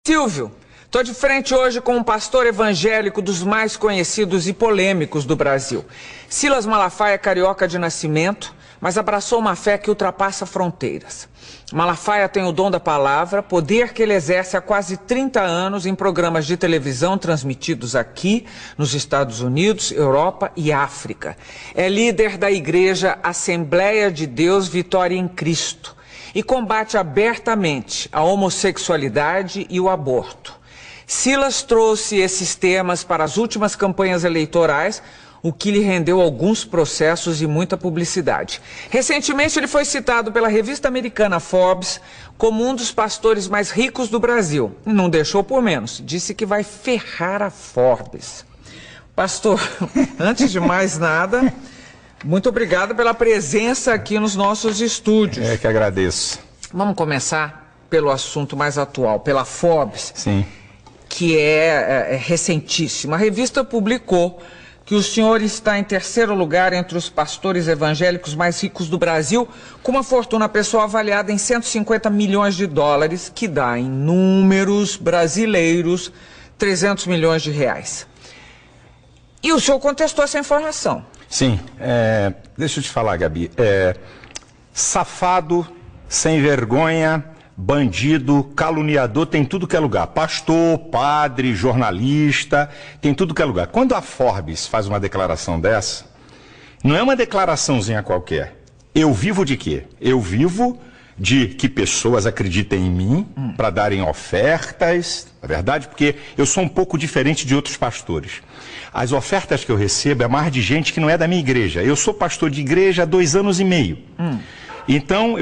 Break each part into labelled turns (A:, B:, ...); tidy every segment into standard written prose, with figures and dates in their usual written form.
A: Silvio, estou de frente hoje com um pastor evangélico dos mais conhecidos e polêmicos do Brasil. Silas Malafaia é carioca de nascimento, mas abraçou uma fé que ultrapassa fronteiras. Malafaia tem o dom da palavra, poder que ele exerce há quase 30 anos em programas de televisão transmitidos aqui, nos Estados Unidos, Europa e África. É líder da igreja Assembleia de Deus Vitória em Cristo e combate abertamente a homossexualidade e o aborto. Silas trouxe esses temas para as últimas campanhas eleitorais, o que lhe rendeu alguns processos e muita publicidade. Recentemente ele foi citado pela revista americana Forbes como um dos pastores mais ricos do Brasil. E não deixou por menos, disse que vai ferrar a Forbes. Pastor, antes de mais nada, muito obrigado pela presença aqui nos nossos estúdios.
B: É que agradeço.
A: Vamos começar pelo assunto mais atual, pela Forbes.
B: Sim.
A: Que é recentíssima. A revista publicou que o senhor está em terceiro lugar entre os pastores evangélicos mais ricos do Brasil, com uma fortuna pessoal avaliada em 150 milhões de dólares, que dá, em números brasileiros, 300 milhões de reais. E o senhor contestou essa informação.
B: Sim. Deixa eu te falar, Gabi. Safado, sem vergonha, bandido, caluniador, tem tudo que é lugar. Pastor, padre, jornalista, tem tudo que é lugar. Quando a Forbes faz uma declaração dessa, não é uma declaraçãozinha qualquer. Eu vivo de quê? Eu vivo de que pessoas acreditem em mim para darem ofertas, na verdade, porque eu sou um pouco diferente de outros pastores. As ofertas que eu recebo é mais de gente que não é da minha igreja. Eu sou pastor de igreja há 2 anos e meio. Então,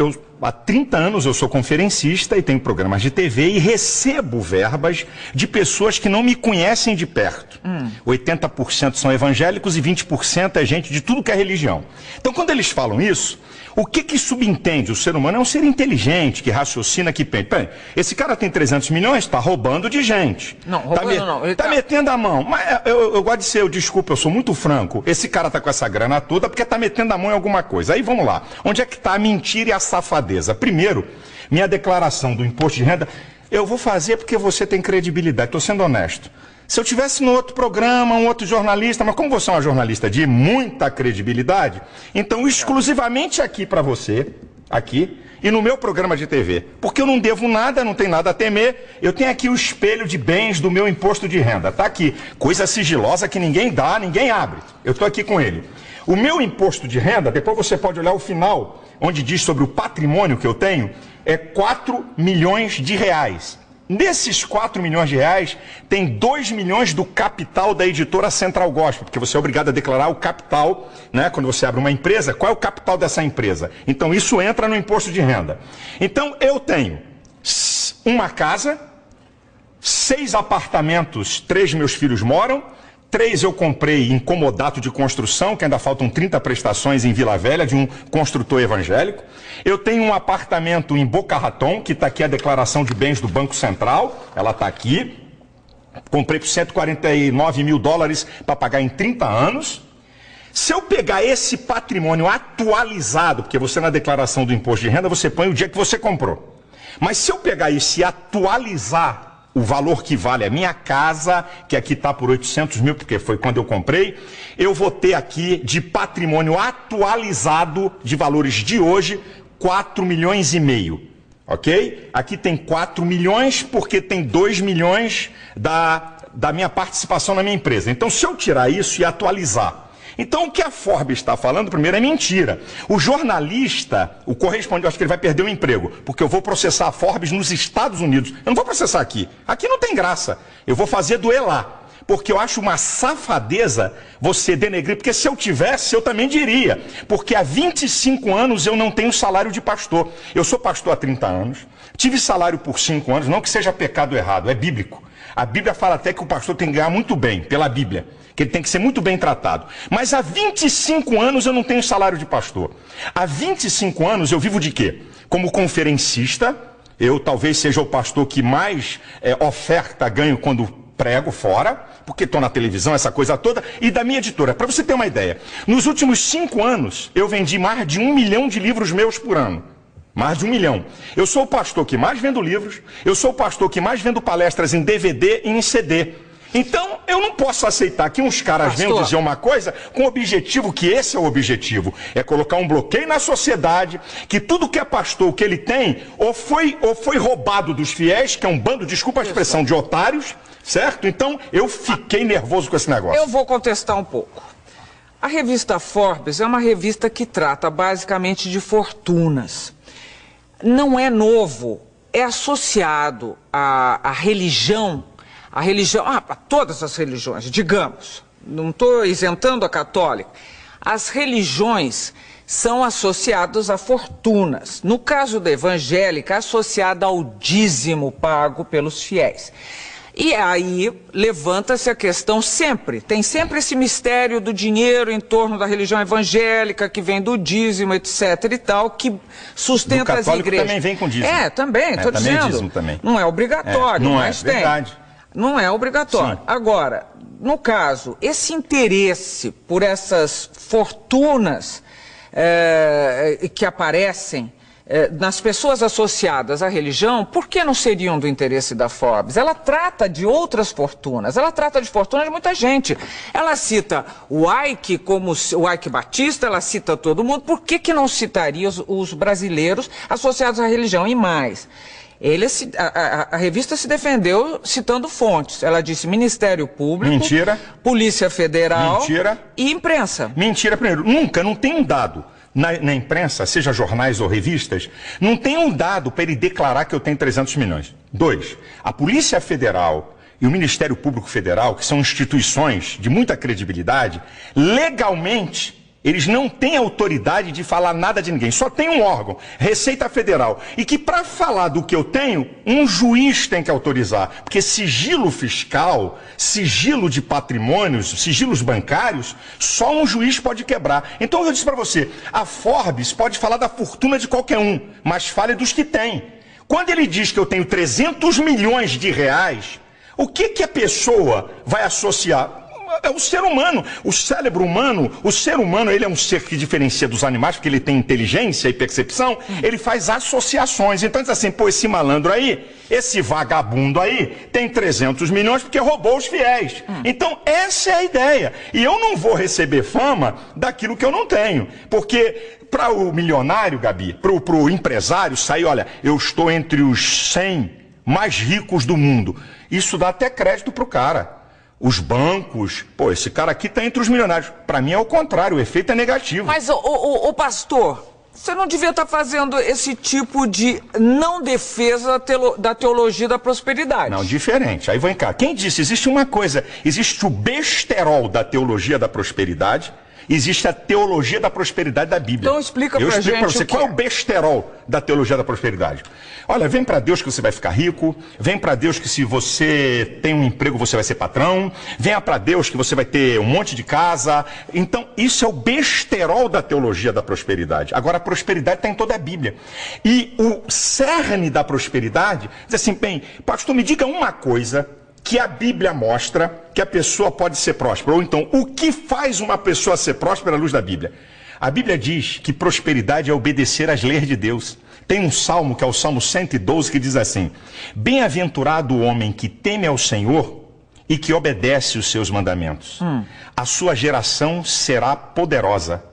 B: há 30 anos eu sou conferencista e tenho programas de TV e recebo verbas de pessoas que não me conhecem de perto. 80% são evangélicos e 20% é gente de tudo que é religião. Então, quando eles falam isso, o que subentende? O ser humano é um ser inteligente, que raciocina, que pensa. Peraí, esse cara tem 300 milhões, está roubando de gente.
A: Não, roubando não.
B: Está metendo a mão. Mas eu gosto de ser, desculpa, eu sou muito franco. Esse cara está com essa grana toda porque está metendo a mão em alguma coisa. Aí vamos lá. Onde é que está a mentira e a safadeza? Primeiro, minha declaração do imposto de renda, eu vou fazer porque você tem credibilidade. Estou sendo honesto. Se eu tivesse no outro programa, um outro jornalista, mas como você é uma jornalista de muita credibilidade, então exclusivamente aqui para você, aqui, e no meu programa de TV. Porque eu não devo nada, não tenho nada a temer, eu tenho aqui o espelho de bens do meu imposto de renda. Está aqui, coisa sigilosa que ninguém dá, ninguém abre. Eu estou aqui com ele. O meu imposto de renda, depois você pode olhar o final, onde diz sobre o patrimônio que eu tenho, é 4 milhões de reais. Nesses 4 milhões de reais, tem 2 milhões do capital da editora Central Gospel, porque você é obrigado a declarar o capital, né? Quando você abre uma empresa, qual é o capital dessa empresa? Então isso entra no imposto de renda. Então eu tenho uma casa, 6 apartamentos, 3 meus filhos moram, 3 eu comprei em comodato de construção, que ainda faltam 30 prestações em Vila Velha, de um construtor evangélico. Eu tenho um apartamento em Boca Raton, que está aqui a declaração de bens do Banco Central, ela está aqui. Comprei por 149 mil dólares para pagar em 30 anos. Se eu pegar esse patrimônio atualizado, porque você na declaração do imposto de renda, você põe o dia que você comprou. Mas se eu pegar isso e atualizar o valor que vale a minha casa, que aqui está por 800 mil, porque foi quando eu comprei, eu vou ter aqui de patrimônio atualizado de valores de hoje, 4 milhões e meio, ok? Aqui tem 4 milhões porque tem 2 milhões da minha participação na minha empresa. Então, se eu tirar isso e atualizar, então o que a Forbes está falando, primeiro, é mentira. O jornalista, o correspondente, eu acho que ele vai perder o emprego, porque eu vou processar a Forbes nos Estados Unidos. Eu não vou processar aqui. Aqui não tem graça. Eu vou fazer doer lá. Porque eu acho uma safadeza você denegrir, porque se eu tivesse, eu também diria. Porque há 25 anos eu não tenho salário de pastor. Eu sou pastor há 30 anos, tive salário por 5 anos, não que seja pecado errado, é bíblico. A Bíblia fala até que o pastor tem que ganhar muito bem, pela Bíblia, que ele tem que ser muito bem tratado. Mas há 25 anos eu não tenho salário de pastor. Há 25 anos eu vivo de quê? Como conferencista, eu talvez seja o pastor que mais oferta ganho quando prego fora, porque estou na televisão, essa coisa toda, e da minha editora. Para você ter uma ideia, nos últimos 5 anos eu vendi mais de 1 milhão de livros meus por ano. Mais de 1 milhão. Eu sou o pastor que mais vendo livros, eu sou o pastor que mais vendo palestras em DVD e em CD. Então, eu não posso aceitar que uns caras venham dizer uma coisa com o objetivo, que esse é o objetivo, é colocar um bloqueio na sociedade, que tudo que é pastor, o que ele tem, ou foi roubado dos fiéis, que é um bando, desculpa a expressão, de otários, certo? Então, eu fiquei nervoso com esse negócio.
A: Eu vou contestar um pouco. A revista Forbes é uma revista que trata basicamente de fortunas. Não é novo, é associado à religião, a todas as religiões, digamos, não estou isentando a católica. As religiões são associadas a fortunas. No caso da evangélica, associada ao dízimo pago pelos fiéis. E aí levanta-se a questão sempre, tem sempre esse mistério do dinheiro em torno da religião evangélica, que vem do dízimo, etc e tal, que sustenta as igrejas.
B: Também vem com dízimo.
A: Também, estou dizendo.
B: Dízimo também.
A: Não é obrigatório, mas tem.
B: Verdade.
A: Não é obrigatório. Sim. Agora, no caso, esse interesse por essas fortunas que aparecem nas pessoas associadas à religião, por que não seriam do interesse da Forbes? Ela trata de outras fortunas, ela trata de fortunas de muita gente. Ela cita o Ike como o Ike Batista, ela cita todo mundo. Por que não citaria os brasileiros associados à religião? E mais, a revista se defendeu citando fontes. Ela disse Ministério Público,
B: mentira,
A: Polícia Federal,
B: mentira,
A: e imprensa.
B: Mentira, primeiro, não tem um dado. Na imprensa, seja jornais ou revistas, não tem um dado para ele declarar que eu tenho 300 milhões. 2, a Polícia Federal e o Ministério Público Federal, que são instituições de muita credibilidade, legalmente, eles não têm autoridade de falar nada de ninguém. Só tem um órgão, Receita Federal. E que para falar do que eu tenho, um juiz tem que autorizar. Porque sigilo fiscal, sigilo de patrimônios, sigilos bancários, só um juiz pode quebrar. Então eu disse para você, a Forbes pode falar da fortuna de qualquer um, mas fale dos que tem. Quando ele diz que eu tenho 300 milhões de reais, o que a pessoa vai associar? É o ser humano, o cérebro humano, o ser humano, ele é um ser que diferencia dos animais, porque ele tem inteligência e percepção, ele faz associações. Então diz assim, pô, esse malandro aí, esse vagabundo aí, tem 300 milhões porque roubou os fiéis. Então essa é a ideia. E eu não vou receber fama daquilo que eu não tenho, porque para o milionário, Gabi, para o empresário sair, olha, eu estou entre os 100 mais ricos do mundo. Isso dá até crédito para o cara. Os bancos, pô, esse cara aqui está entre os milionários. Para mim é o contrário, o efeito é negativo.
A: Mas, o pastor, você não devia estar fazendo esse tipo de não defesa da teologia da prosperidade.
B: Não, diferente. Aí vem cá. Quem disse? Existe uma coisa, existe o besterol da teologia da prosperidade, existe a teologia da prosperidade da Bíblia.
A: Então explica pra gente.
B: Eu explico pra você qual é o besterol da teologia da prosperidade. Olha, vem para Deus que você vai ficar rico, vem para Deus que se você tem um emprego você vai ser patrão, venha para Deus que você vai ter um monte de casa. Então isso é o besterol da teologia da prosperidade. Agora a prosperidade está em toda a Bíblia. E o cerne da prosperidade diz assim, bem, pastor, me diga uma coisa que a Bíblia mostra que a pessoa pode ser próspera. Ou então, o que faz uma pessoa ser próspera à luz da Bíblia? A Bíblia diz que prosperidade é obedecer às leis de Deus. Tem um salmo, que é o Salmo 112, que diz assim, bem-aventurado o homem que teme ao Senhor e que obedece os seus mandamentos. A sua geração será poderosa.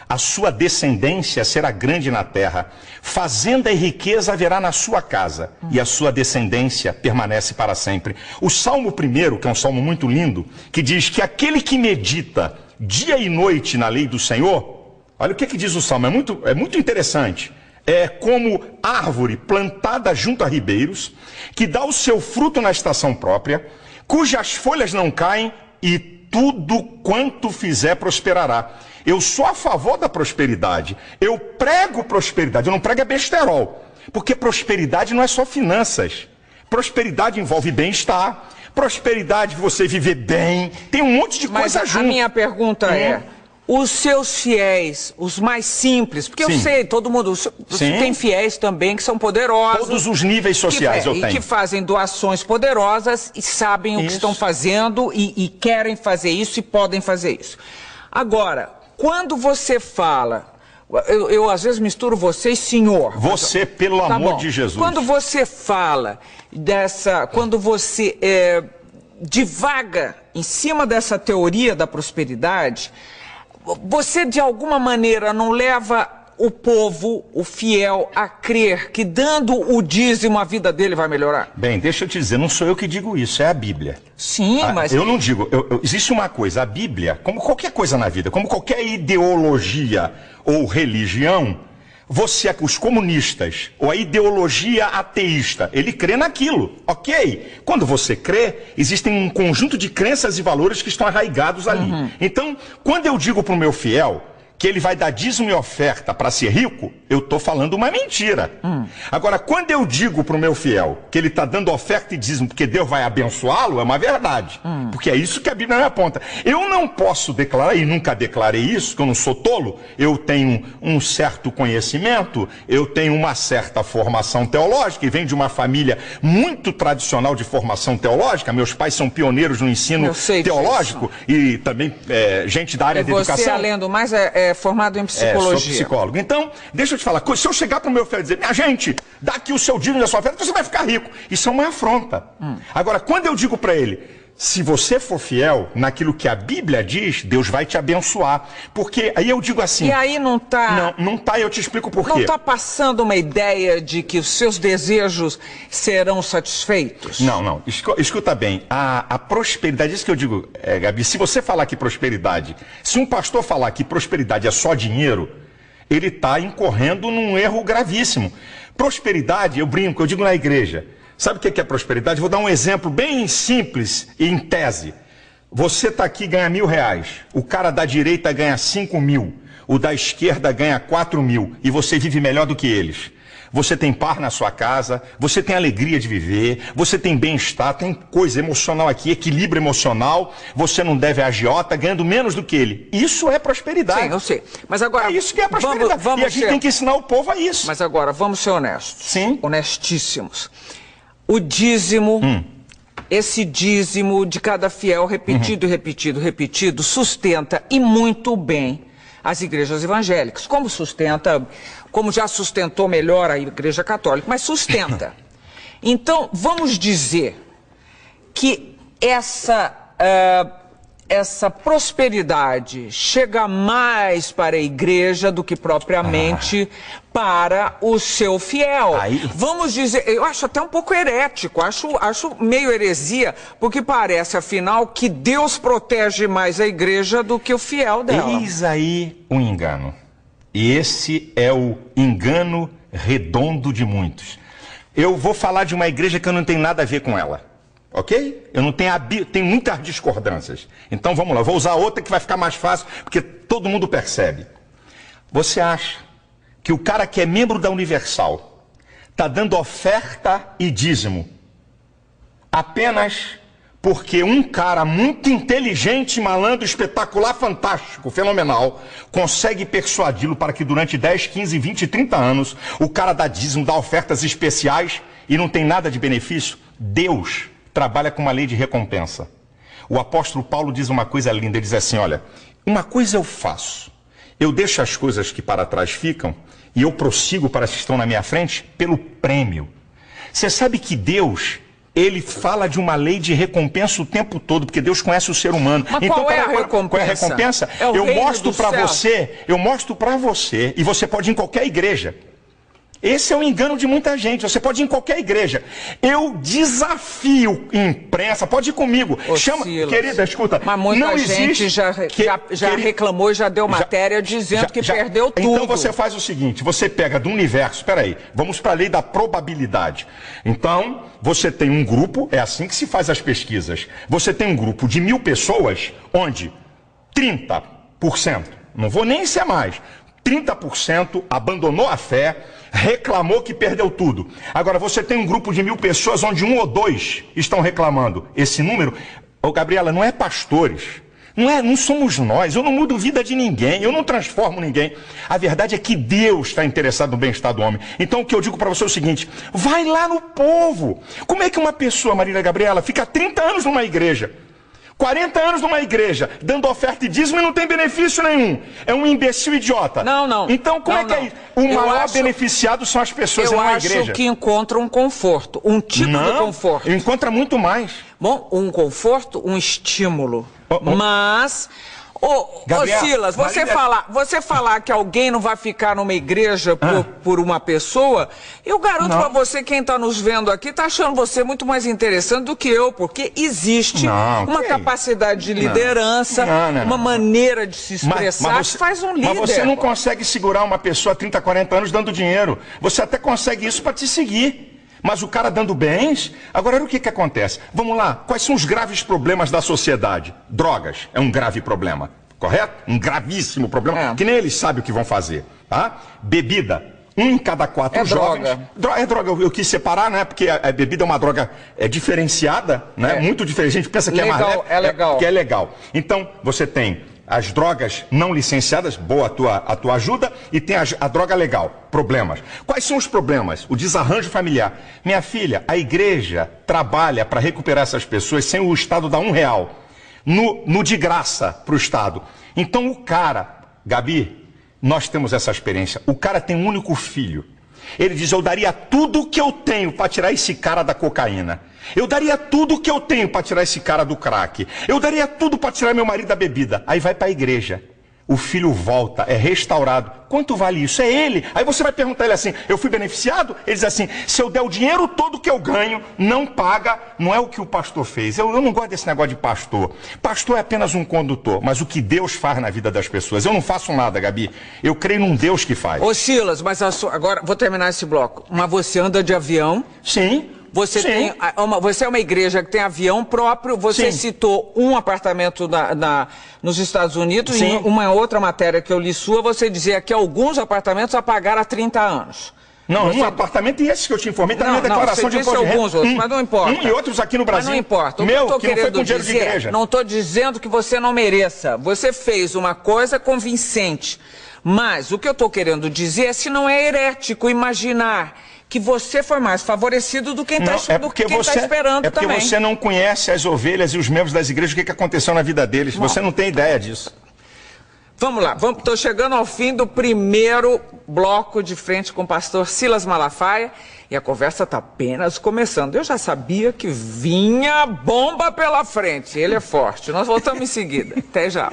B: A sua descendência será grande na terra. Fazenda e riqueza haverá na sua casa. E a sua descendência permanece para sempre. O Salmo 1, que é um salmo muito lindo, que diz que aquele que medita dia e noite na lei do Senhor, olha o que diz o salmo, é muito interessante. É como árvore plantada junto a ribeiros, que dá o seu fruto na estação própria, cujas folhas não caem e tudo quanto fizer prosperará. Eu sou a favor da prosperidade. Eu prego prosperidade. Eu não prego besterol. Porque prosperidade não é só finanças. Prosperidade envolve bem-estar. Prosperidade, você viver bem. Tem um monte de coisa junto.
A: Mas a minha pergunta é, os seus fiéis, os mais simples, porque eu sei, todo mundo, tem fiéis também que são poderosos.
B: Todos os níveis sociais eu tenho.
A: E que fazem doações poderosas e sabem o que estão fazendo e querem fazer isso e podem fazer isso. Agora, quando você fala Eu às vezes misturo você e senhor.
B: Você, pelo amor de Jesus.
A: Quando você fala quando você divaga em cima dessa teoria da prosperidade, você de alguma maneira não leva o povo, o fiel, a crer que dando o dízimo a vida dele vai melhorar?
B: Bem, deixa eu te dizer, não sou eu que digo isso, é a Bíblia.
A: Sim, mas...
B: Eu não digo, existe uma coisa, a Bíblia, como qualquer coisa na vida, como qualquer ideologia ou religião, os comunistas, ou a ideologia ateísta, ele crê naquilo, ok? Quando você crê, existem um conjunto de crenças e valores que estão arraigados ali. Então, quando eu digo para o meu fiel que ele vai dar dízimo e oferta para ser rico, eu estou falando uma mentira. Agora, quando eu digo para o meu fiel que ele está dando oferta e dízimo porque Deus vai abençoá-lo, é uma verdade. Porque é isso que a Bíblia me aponta. Eu não posso declarar, e nunca declarei isso, que eu não sou tolo, eu tenho um certo conhecimento, eu tenho uma certa formação teológica, e venho de uma família muito tradicional de formação teológica, meus pais são pioneiros no ensino teológico, e também gente da área da educação.
A: Você, além do mais, formado em psicologia.
B: Sou psicólogo. Então, deixa eu te falar, se eu chegar para o meu filho e dizer, minha gente, dá aqui o seu dízimo e a sua oferta, você vai ficar rico. Isso é uma afronta. Agora, quando eu digo para ele, se você for fiel naquilo que a Bíblia diz, Deus vai te abençoar. Porque aí eu digo assim...
A: E aí não está...
B: Não está, eu te explico por quê.
A: Não está passando uma ideia de que os seus desejos serão satisfeitos?
B: Não. Escuta bem, a prosperidade, isso que eu digo, Gabi, se você falar que prosperidade, se um pastor falar que prosperidade é só dinheiro, ele está incorrendo num erro gravíssimo. Prosperidade, eu brinco, eu digo na igreja... Sabe o que é prosperidade? Vou dar um exemplo bem simples e em tese. Você está aqui e ganha R$1.000. O cara da direita ganha 5.000. O da esquerda ganha 4.000. E você vive melhor do que eles. Você tem par na sua casa, você tem alegria de viver, você tem bem-estar, tem coisa emocional aqui, equilíbrio emocional, você não deve a agiota ganhando menos do que ele. Isso é prosperidade.
A: Sim, eu sei. Mas agora...
B: É isso que é prosperidade. E a gente tem que ensinar o povo a isso.
A: Mas agora, vamos ser honestos.
B: Sim.
A: Honestíssimos. O dízimo, esse dízimo de cada fiel repetido, repetido, sustenta e muito bem as igrejas evangélicas. Como já sustentou melhor a igreja católica, mas sustenta. Então, vamos dizer que essa prosperidade chega mais para a igreja do que propriamente para o seu fiel. Vamos dizer, eu acho até um pouco herético, acho meio heresia, porque parece, afinal, que Deus protege mais a igreja do que o fiel dela.
B: Eis aí um engano. E esse é o engano redondo de muitos. Eu vou falar de uma igreja que eu não tenho nada a ver com ela. Ok? Eu não tenho tem muitas discordâncias. Então vamos lá, vou usar outra que vai ficar mais fácil, porque todo mundo percebe. Você acha que o cara que é membro da Universal está dando oferta e dízimo apenas porque um cara muito inteligente, malandro, espetacular, fantástico, fenomenal, consegue persuadi-lo para que durante 10, 15, 20, 30 anos o cara dá dízimo, dá ofertas especiais e não tem nada de benefício? Deus trabalha com uma lei de recompensa. O apóstolo Paulo diz uma coisa linda, ele diz assim, olha, uma coisa eu faço, eu deixo as coisas que para trás ficam e eu prossigo para as que estão na minha frente pelo prêmio. Você sabe que Deus, ele fala de uma lei de recompensa o tempo todo, porque Deus conhece o ser humano.
A: Mas então, qual é a recompensa?
B: Qual é a recompensa? Eu mostro para você, e você pode ir em qualquer igreja. Esse é o engano de muita gente. Você pode ir em qualquer igreja. Eu desafio imprensa, pode ir comigo. Chama, querida, escuta.
A: Mas muita gente já reclamou e já deu matéria dizendo que perdeu tudo.
B: Então você faz o seguinte, você pega do universo, peraí, vamos para a lei da probabilidade. Então, você tem um grupo, é assim que se faz as pesquisas. Você tem um grupo de 1.000 pessoas, onde 30%, não vou nem ser mais, 30% abandonou a fé, reclamou que perdeu tudo. Agora, você tem um grupo de 1.000 pessoas onde 1 ou 2 estão reclamando. Esse número, Gabriela, não é pastores, não somos nós, eu não mudo vida de ninguém, eu não transformo ninguém. A verdade é que Deus está interessado no bem-estar do homem. Então o que eu digo para você é o seguinte, vai lá no povo. Como é que uma pessoa, Marília Gabriela, fica 30 anos numa igreja? 40 anos numa igreja, dando oferta e dízimo e não tem benefício nenhum. É um imbecil idiota.
A: Não.
B: Então, como é que é isso? O maior beneficiado são as pessoas, não a igreja.
A: Eu acho que encontra um conforto, um tipo de conforto.
B: Encontra muito mais.
A: Bom, um conforto, um estímulo. Mas... Gabriel, Silas, você falar que alguém não vai ficar numa igreja por uma pessoa, eu garanto pra você, quem tá nos vendo aqui, tá achando você muito mais interessante do que eu, porque existe uma capacidade de liderança, uma maneira de se expressar que faz um líder.
B: Mas você não consegue segurar uma pessoa há 30, 40 anos dando dinheiro. Você até consegue isso pra te seguir. Mas o cara dando bens... Agora, o que acontece? Vamos lá, quais são os graves problemas da sociedade? Drogas é um grave problema, correto? Um gravíssimo problema, que nem eles sabem o que vão fazer, tá? Bebida, 1 em cada 4 jovens... É droga, eu quis separar, né? Porque a bebida é uma droga diferenciada, né? Muito diferente, a gente pensa que
A: legal,
B: é mais leve,
A: legal.
B: Que é legal. Então, você tem... as drogas não licenciadas, boa a tua ajuda, e tem a droga legal, problemas. Quais são os problemas? O desarranjo familiar. Minha filha, a igreja trabalha para recuperar essas pessoas sem o Estado dar R$1 no de graça para o Estado. Então o cara, Gabi, nós temos essa experiência, o cara tem um único filho. Ele diz, eu daria tudo que eu tenho para tirar esse cara da cocaína. Eu daria tudo que eu tenho para tirar esse cara do crack. Eu daria tudo para tirar meu marido da bebida. Aí vai para a igreja. O filho volta, é restaurado. Quanto vale isso? É ele. Aí você vai perguntar a ele assim, eu fui beneficiado? Ele diz assim, se eu der o dinheiro todo que eu ganho, não paga, não é o que o pastor fez. Eu não gosto desse negócio de pastor. Pastor é apenas um condutor, mas o que Deus faz na vida das pessoas. Eu não faço nada, Gabi. Eu creio num Deus que faz.
A: Ô Silas, mas agora, vou terminar esse bloco. Mas você anda de avião?
B: Sim.
A: Você é uma igreja que tem avião próprio, você citou um apartamento nos Estados Unidos, e em uma outra matéria que eu li sua, você dizia que alguns apartamentos a pagar há 30 anos.
B: Não, um apartamento e esse que eu te informei, tá na minha declaração de imposto de renda.
A: Alguns outros, mas não importa.
B: E outros aqui no Brasil.
A: Mas não importa.
B: Meu, que não foi com dinheiro de igreja.
A: Não estou dizendo que você não mereça. Você fez uma coisa convincente. Mas o que eu estou querendo dizer é se não é herético imaginar que você foi mais favorecido do que quem está esperando também. É porque você
B: não conhece as ovelhas e os membros das igrejas, o que aconteceu na vida deles. Bom, você não tem ideia disso.
A: Vamos lá, estou chegando ao fim do primeiro bloco de frente com o pastor Silas Malafaia e a conversa está apenas começando. Eu já sabia que vinha bomba pela frente, ele é forte. Nós voltamos em seguida. Até já.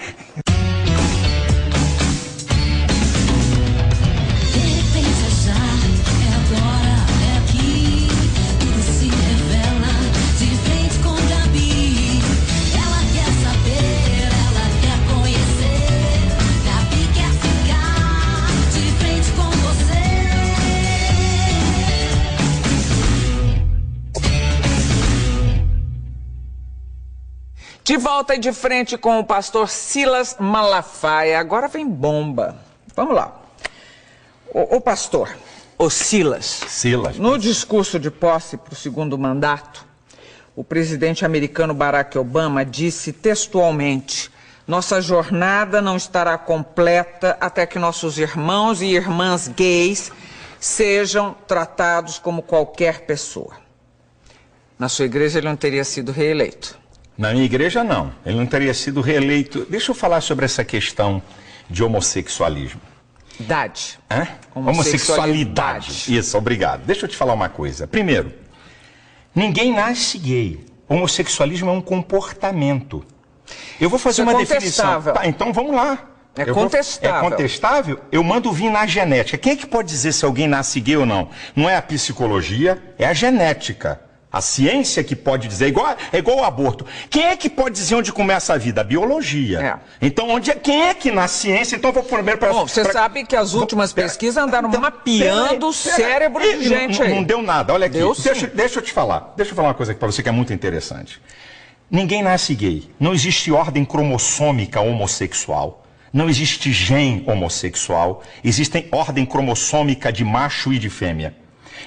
A: De volta e de frente com o pastor Silas Malafaia. Agora vem bomba. Vamos lá. O pastor, o Silas. No discurso de posse para o segundo mandato, o presidente americano Barack Obama disse textualmente: nossa jornada não estará completa até que nossos irmãos e irmãs gays sejam tratados como qualquer pessoa. Na sua igreja ele não teria sido reeleito.
B: Na minha igreja, não. Ele não teria sido reeleito. Deixa eu falar sobre essa questão de homossexualismo. Homossexualidade. Isso, obrigado. Deixa eu te falar uma coisa. Primeiro, ninguém nasce gay. Homossexualismo é um comportamento. Eu vou fazer uma definição. Tá, então vamos lá.
A: É contestável.
B: É contestável? Eu mando vir na genética. Quem é que pode dizer se alguém nasce gay ou não? Não é a psicologia, é a genética. A ciência que pode dizer, é igual ao aborto. Quem é que pode dizer onde começa a vida? A biologia. Então, quem é que na ciência? Então, eu vou primeiro para...
A: Bom, você sabe que as últimas pesquisas andaram mapeando o cérebro de gente aí.
B: Não deu nada, olha aqui. Deixa eu te falar. Deixa eu falar uma coisa aqui para você que é muito interessante. Ninguém nasce gay. Não existe ordem cromossômica homossexual. Não existe gene homossexual. Existe ordem cromossômica de macho e de fêmea.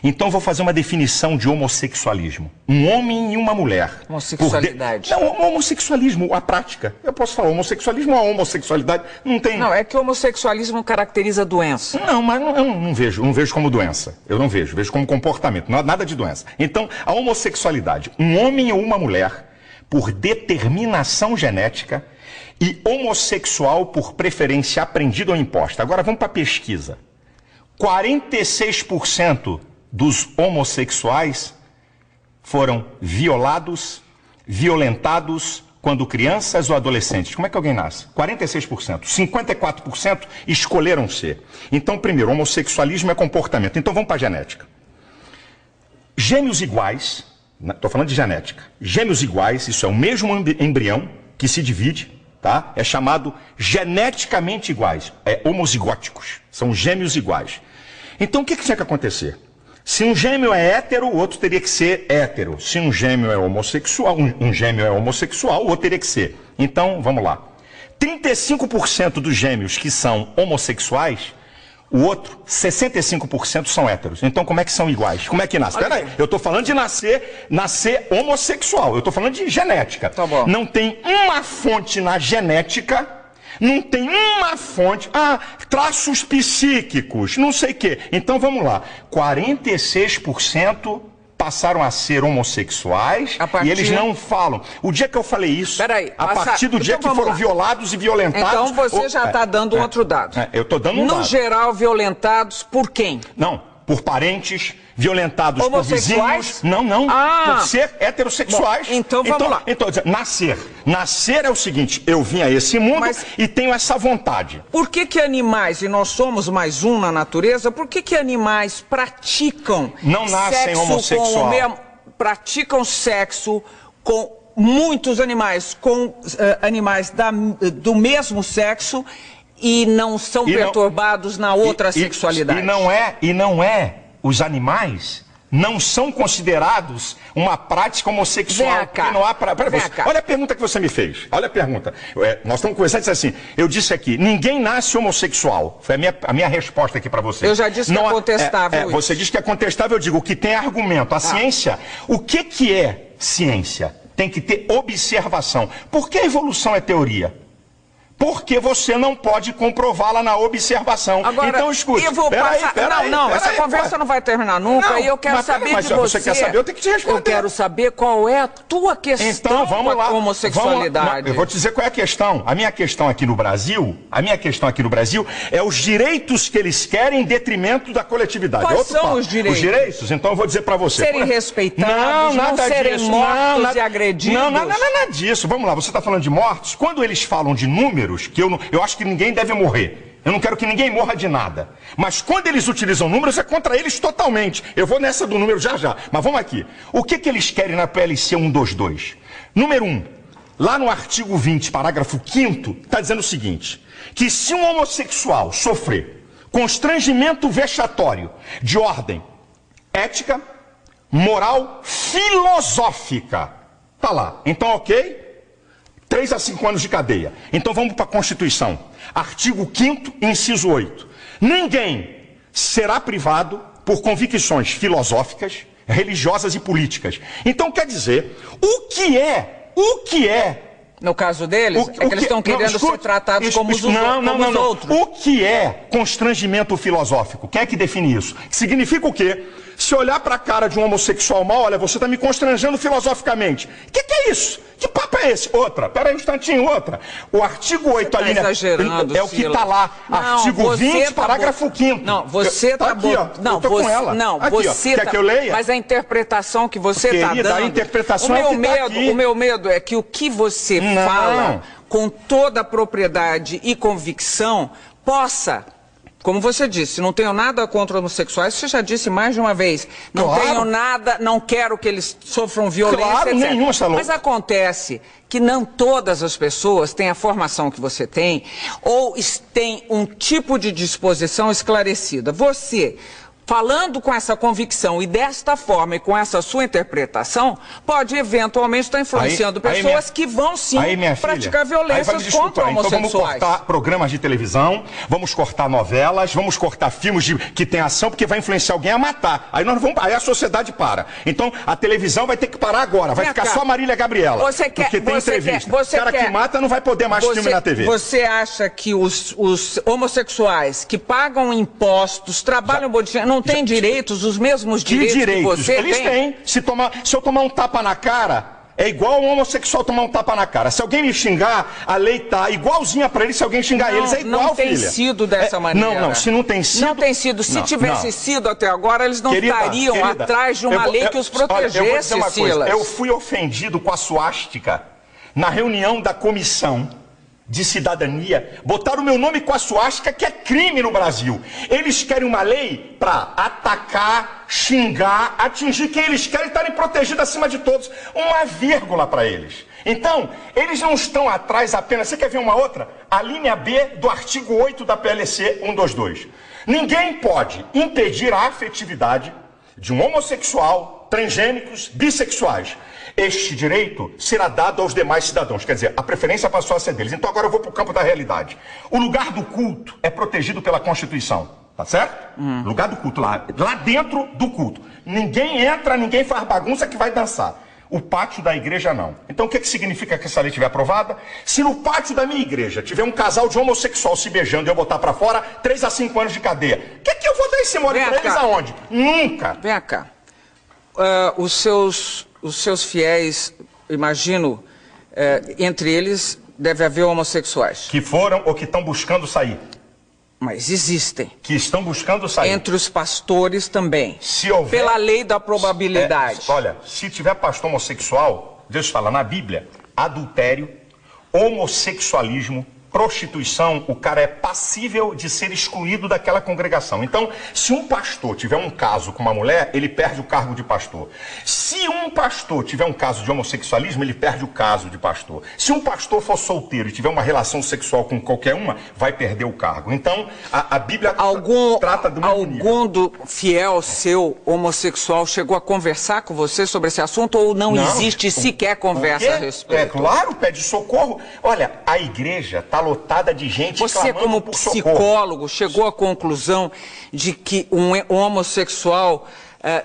B: Então vou fazer uma definição de homossexualismo. Um homem e uma mulher.
A: Homossexualidade.
B: Não, homossexualismo, a prática. Eu posso falar homossexualismo ou a homossexualidade, não tem...
A: Não, é que o homossexualismo caracteriza doença.
B: Não, mas eu não vejo como doença. Eu não vejo como comportamento, nada de doença. Então, a homossexualidade, um homem ou uma mulher por determinação genética e homossexual por preferência aprendida ou imposta. Agora vamos para a pesquisa. 46% dos homossexuais foram violados, violentados quando crianças ou adolescentes. Como é que alguém nasce? 46%. 54% escolheram ser. Então, primeiro, homossexualismo é comportamento. Então vamos para a genética. Gêmeos iguais, estou falando de genética. Gêmeos iguais, isso é o mesmo embrião que se divide, tá? É chamado geneticamente iguais, homozigóticos, são gêmeos iguais. Então o que tinha que acontecer? Se um gêmeo é hétero, o outro teria que ser hétero. Se um gêmeo é homossexual, o outro teria que ser. Então, vamos lá. 35% dos gêmeos que são homossexuais, o outro, 65% são héteros. Então, como é que são iguais? Como é que nasce? Peraí, eu estou falando de nascer homossexual. Eu estou falando de genética.
A: Tá bom.
B: Não tem uma fonte na genética, não tem uma fonte. Traços psíquicos, não sei o quê. Então, vamos lá. 46% passaram a ser homossexuais e eles não falam. O dia que eu falei isso, a partir do dia que foram violados e violentados...
A: Então você já está dando outro dado.
B: Eu estou dando um dado.
A: No geral, violentados por quem?
B: Não, por parentes, violentados por vizinhos. Não, por ser heterossexuais.
A: Bom, então vamos lá.
B: Então, nascer. Nascer é o seguinte, eu vim a esse mundo e tenho essa vontade.
A: Por que animais, e nós somos mais um na natureza, por que animais praticam
B: sexo homossexual?
A: Praticam sexo com muitos animais, com animais do mesmo sexo e não são perturbados na outra sexualidade?
B: E não é os animais não são considerados uma prática homossexual.
A: Vem cá.
B: Não há olha a pergunta que você me fez. Olha a pergunta. Nós estamos conversando e disse assim, eu disse aqui, ninguém nasce homossexual. Foi a minha resposta aqui para você.
A: Eu já disse que é contestável.
B: Você disse que é contestável, eu digo, o que tem é argumento. A ciência, o que é ciência? Tem que ter observação. Por que a evolução é teoria? Porque você não pode comprová-la na observação.
A: Agora,
B: então, escute.
A: Eu vou passar... essa conversa não vai terminar nunca. E eu quero saber de você.
B: Você quer saber? Eu tenho que te responder.
A: Eu quero saber qual é a tua questão com a homossexualidade.
B: Eu vou te dizer qual é a questão. A minha questão aqui no Brasil, é os direitos que eles querem em detrimento da coletividade.
A: Quais são os direitos?
B: Os direitos? Então eu vou dizer para você.
A: Serem respeitados, não serem mortos e agredidos.
B: Não, nada disso. Vamos lá, você está falando de mortos. Quando eles falam de números, que eu acho que ninguém deve morrer. Eu não quero que ninguém morra de nada. Mas quando eles utilizam números, é contra eles totalmente. Eu vou nessa do número já. Mas vamos aqui. O que eles querem na PLC 122? Número 1. Lá no artigo 20, parágrafo 5º, está dizendo o seguinte, que se um homossexual sofrer constrangimento vexatório de ordem ética, moral, filosófica, tá lá. Então, ok? 3 a 5 anos de cadeia. Então vamos para a Constituição. Artigo 5º, inciso 8. Ninguém será privado por convicções filosóficas, religiosas e políticas. Então quer dizer, o que é...
A: No caso deles, que eles estão querendo ser tratados como os outros.
B: O que é constrangimento filosófico? Quem é que define isso? Significa o quê? Se olhar para a cara de um homossexual mal, olha, você está me constrangendo filosoficamente. O que é isso? Que papo é esse? Outra, peraí um instantinho, outra. O artigo 8 ali,
A: exagerando,
B: é o que está lá. Artigo 20, parágrafo 5º.
A: Não, você está...
B: Aqui, ó, eu tô com ela.
A: Não,
B: aqui,
A: você
B: quer que eu leia?
A: Mas a interpretação que você está dando...
B: a interpretação é o que tá aqui.
A: O meu medo é que o que você fala com toda a propriedade e convicção possa... Como você disse, não tenho nada contra homossexuais, você já disse mais de uma vez. Não tenho nada, não quero que eles sofram violência, etc.
B: Nenhuma,
A: mas acontece que não todas as pessoas têm a formação que você tem ou têm um tipo de disposição esclarecida. Você, falando com essa convicção e desta forma e com essa sua interpretação, pode eventualmente estar influenciando pessoas que vão sim praticar violências contra homossexuais.
B: Então vamos cortar programas de televisão, vamos cortar novelas, vamos cortar filmes que tem ação, porque vai influenciar alguém a matar. Aí a sociedade para. Então a televisão vai ter que parar agora, vai ficar só Marília Gabriela. Porque tem entrevista. O cara que mata não vai poder mais filme na TV.
A: Você acha que os homossexuais que pagam impostos, trabalham não têm direitos, os mesmos direitos que você
B: Eles têm. Se eu tomar um tapa na cara, É igual um homossexual tomar um tapa na cara. Se alguém me xingar, a lei tá igualzinha pra eles. Se alguém xingar eles, é igual,
A: não tem
B: filha.
A: sido dessa maneira.
B: Não, se não tem sido...
A: Não tem sido. Se tivesse sido até agora, eles não estariam atrás de uma lei que os protegesse,
B: olha, eu vou dizer uma
A: Silas.
B: coisa. Eu fui ofendido com a suástica na reunião da comissão de cidadania. Botaram o meu nome com a suástica, que é crime no Brasil. Eles querem uma lei para atacar, xingar, atingir quem eles querem, estarem protegidos acima de todos. Uma vírgula para eles. Então, eles não estão atrás apenas... Você quer ver uma outra? A linha B do artigo 8 da PLC 122. Ninguém pode impedir a afetividade de um homossexual, transgênicos, bissexuais. Este direito será dado aos demais cidadãos. Quer dizer, a preferência passou a ser deles. Então agora eu vou para o campo da realidade. O lugar do culto é protegido pela Constituição. Tá certo? Lugar do culto, lá dentro do culto. Ninguém entra, ninguém faz bagunça que vai dançar. O pátio da igreja não. Então o que significa que essa lei estiver aprovada? Se no pátio da minha igreja tiver um casal de homossexual se beijando e eu botar para fora, 3 a 5 anos de cadeia. O que eu vou dar esse mole para eles aonde? Nunca.
A: Vem cá. Os seus fiéis, imagino, entre eles deve haver homossexuais.
B: Que foram ou que estão buscando sair.
A: Mas existem.
B: Que estão buscando sair.
A: Entre os pastores também.
B: Se houver...
A: Pela lei da probabilidade.
B: Olha, se tiver pastor homossexual, Deus fala na Bíblia, adultério, homossexualismo, prostituição, o cara é passível de ser excluído daquela congregação. Então, se um pastor tiver um caso com uma mulher, ele perde o cargo de pastor. Se um pastor tiver um caso de homossexualismo, ele perde o caso de pastor. Se um pastor for solteiro e tiver uma relação sexual com qualquer uma, vai perder o cargo. Então, a Bíblia trata do mesmo nível.
A: Algum do fiel seu homossexual chegou a conversar com você sobre esse assunto ou não existe sequer conversa a respeito?
B: É claro, pede socorro. Olha, a igreja está lotada de gente
A: Você, como psicólogo, chegou à conclusão de que um homossexual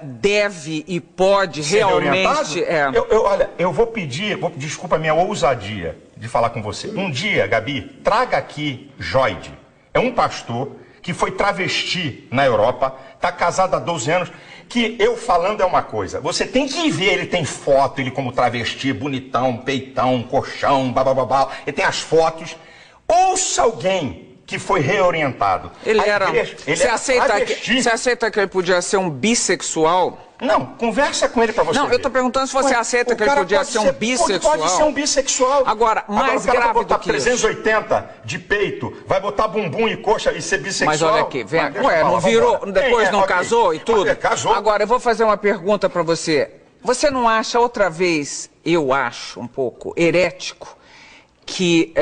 A: deve e pode ser realmente...
B: Olha, eu vou pedir, desculpa a minha ousadia de falar com você. Um dia, Gabi, traga aqui Joide. É um pastor que foi travesti na Europa, está casado há 12 anos, que eu falando é uma coisa. Você tem que ver, ele tem foto, ele como travesti, bonitão, peitão, colchão, babababá, ele tem as fotos. Ouça alguém que foi reorientado.
A: Você aceita que ele podia ser um bissexual?
B: Não, conversa com ele pra você.
A: Não, eu tô perguntando se você aceita que ele podia ser um bissexual.
B: Pode ser um bissexual.
A: Agora, mais grave
B: vai botar
A: do que
B: 380 de peito, vai botar bumbum e coxa e ser bissexual.
A: Mas olha aqui, vem. Não virou, depois não casou e tudo?
B: Casou.
A: Agora, eu vou fazer uma pergunta pra você. Você não acha outra vez, eu acho um pouco herético, que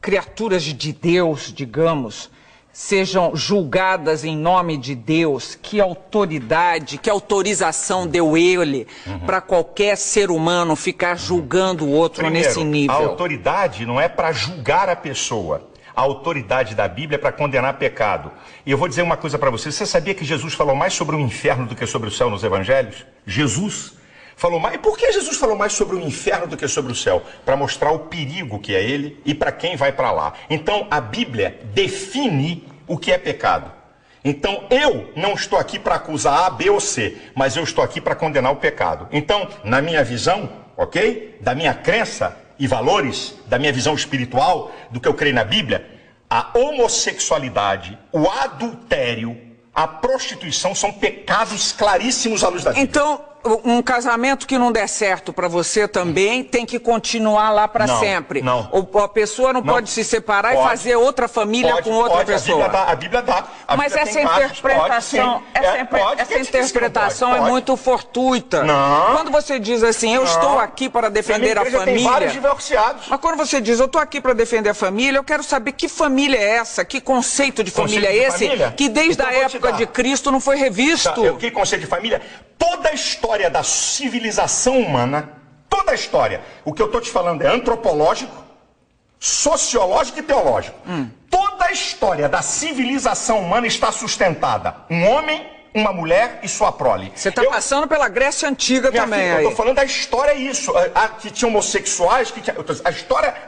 A: criaturas de Deus, digamos, sejam julgadas em nome de Deus? Que autoridade, que autorização deu ele para qualquer ser humano ficar julgando o outro nesse nível?
B: A autoridade não é para julgar a pessoa. A autoridade da Bíblia é para condenar pecado. E eu vou dizer uma coisa para você. Você sabia que Jesus falou mais sobre o inferno do que sobre o céu nos evangelhos? Jesus falou mais. E por que Jesus falou mais sobre o inferno do que sobre o céu? Para mostrar o perigo que é ele e para quem vai para lá. Então a Bíblia define o que é pecado. Então eu não estou aqui para acusar A, B ou C, mas eu estou aqui para condenar o pecado. Então, na minha visão, ok? Da minha crença e valores, da minha visão espiritual, do que eu creio na Bíblia, a homossexualidade, o adultério, a prostituição são pecados claríssimos à luz da Bíblia.
A: Então, um casamento que não der certo para você também tem que continuar lá para sempre.
B: Não.
A: A pessoa não pode se separar e fazer outra família com outra pessoa.
B: A Bíblia dá.
A: Mas essa interpretação, essa interpretação é muito fortuita.
B: Não.
A: Quando você diz assim, eu estou aqui para defender a família.
B: Tem vários divorciados.
A: Mas quando você diz, eu estou aqui para defender a família, eu quero saber que família é essa, que conceito de família é esse, que desde a época de Cristo não foi revisto.
B: Que conceito de família? Toda a história da civilização humana, toda a história, o que eu estou te falando é antropológico, sociológico e teológico. Toda a história da civilização humana está sustentada. Um homem, uma mulher e sua prole.
A: Você está passando pela Grécia Antiga também.
B: Eu estou falando da história, é isso. Que tinha homossexuais,